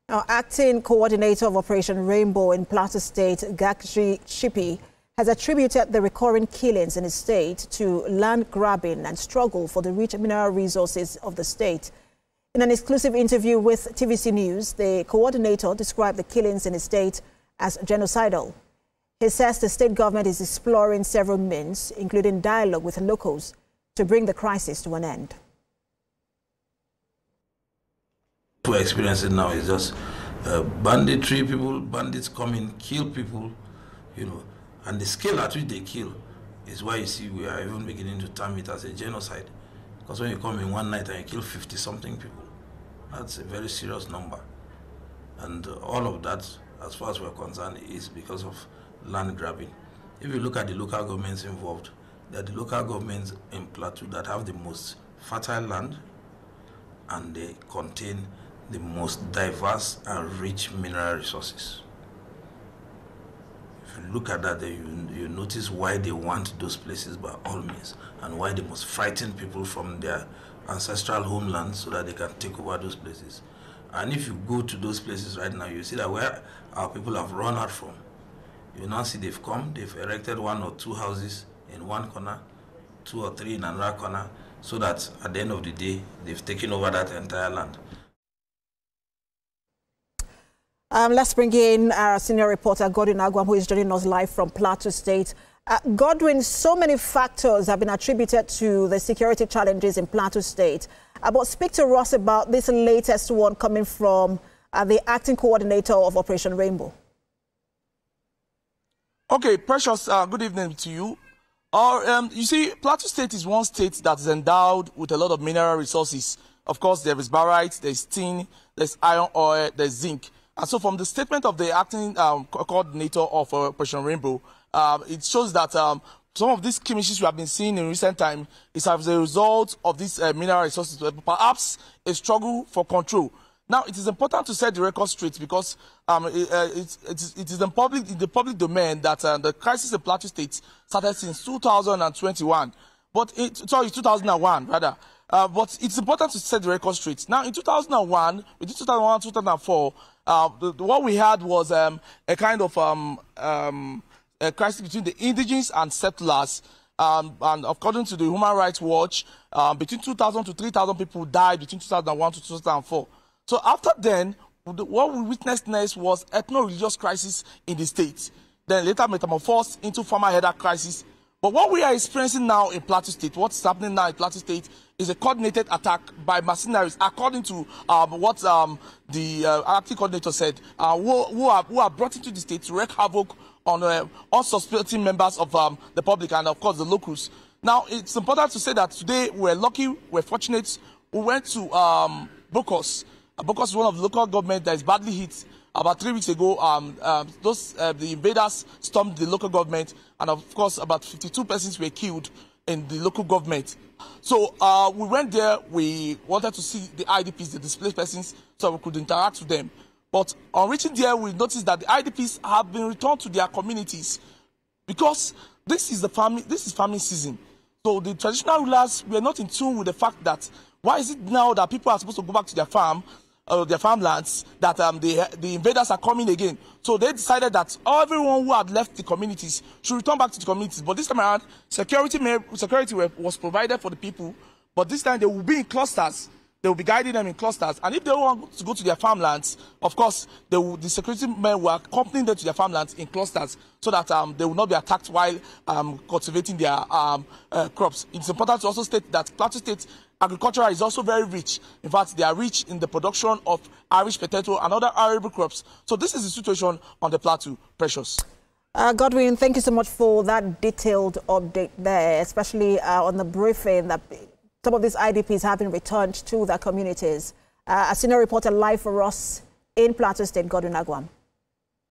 Now, acting coordinator of Operation Rainbow in Plateau State, Gakji Shipi, has attributed the recurring killings in his state to land grabbing and struggle for the rich mineral resources of the state. In an exclusive interview with TVC News, the coordinator described the killings in his state as genocidal. He says the state government is exploring several means, including dialogue with locals, to bring the crisis to an end. What we're experiencing now is just banditry. Bandits come in, kill people, and the scale at which they kill is why you see we are even beginning to term it as a genocide. Because when you come in one night and you kill 50-something people, that's a very serious number. And all of that, as far as we're concerned, is because of land grabbing. If you look at the local governments involved, they're the local governments in Plateau that have the most fertile land, and they contain the most diverse and rich mineral resources. If you look at that, you notice why they want those places by all means, and why they must frighten people from their ancestral homelands so that they can take over those places. And if you go to those places right now, you see that where our people have run out from, you now see they've erected 1 or 2 houses in one corner, 2 or 3 in another corner, so that at the end of the day, they've taken over that entire land. Let's bring in our senior reporter, Godwin Agwam, who is joining us live from Plateau State. Godwin, so many factors have been attributed to the security challenges in Plateau State. But speak to us about this latest one coming from the acting coordinator of Operation Rainbow. Okay, Precious, good evening to you. You see, Plateau State is one state that is endowed with a lot of mineral resources. Of course, there is barite, there's tin, there's iron ore, there's zinc. And so from the statement of the acting coordinator of Operation Rainbow, it shows that some of these skirmishes we have been seeing in recent time is as a result of these mineral resources, perhaps a struggle for control. Now, it is important to set the record straight because it is in the public domain that the crisis in Plateau State started since 2021. But 2001, rather. But it's important to set the record straight. Now, in 2001, between 2001 and 2004, what we had was a kind of a crisis between the indigenous and settlers. And according to the Human Rights Watch, between 2,000 to 3,000 people died between 2001 to 2004. So after then, what we witnessed next was ethno-religious crisis in the state. Then later metamorphosed into farmer-header crisis. But what we are experiencing now in Plateau State, what's happening now in Plateau State, is a coordinated attack by mercenaries, according to what the acting coordinator said, who are brought into the state to wreak havoc on unsuspecting members of the public and, of course, the locals. Now, it's important to say that today we're lucky, we're fortunate. We went to Bokos. Bokos is one of the local government that is badly hit. About 3 weeks ago, the invaders stormed the local government, and of course, about 52 persons were killed in the local government. So we went there. We wanted to see the IDPs, the displaced persons, so we could interact with them. But on reaching there, we noticed that the IDPs have been returned to their communities because this is farming season. So the traditional rulers were not in tune with the fact that why is it now that people are supposed to go back to their farm, their farmlands, that the invaders are coming again. So they decided that everyone who had left the communities should return back to the communities. But this time around, security was provided for the people, but this time they will be in clusters. They will be guiding them in clusters. And if they want to go to their farmlands, of course, the security men will accompany them to their farmlands in clusters so that they will not be attacked while cultivating their crops. It's important to also state that Plateau State agriculture is also very rich. In fact, they are rich in the production of Irish potato and other arable crops. So this is the situation on the Plateau. Precious. Godwin, thank you so much for that detailed update there, especially on the briefing that some of these IDPs have been returned to their communities. A senior reporter live for us in Plateau State, Godwin Agwam.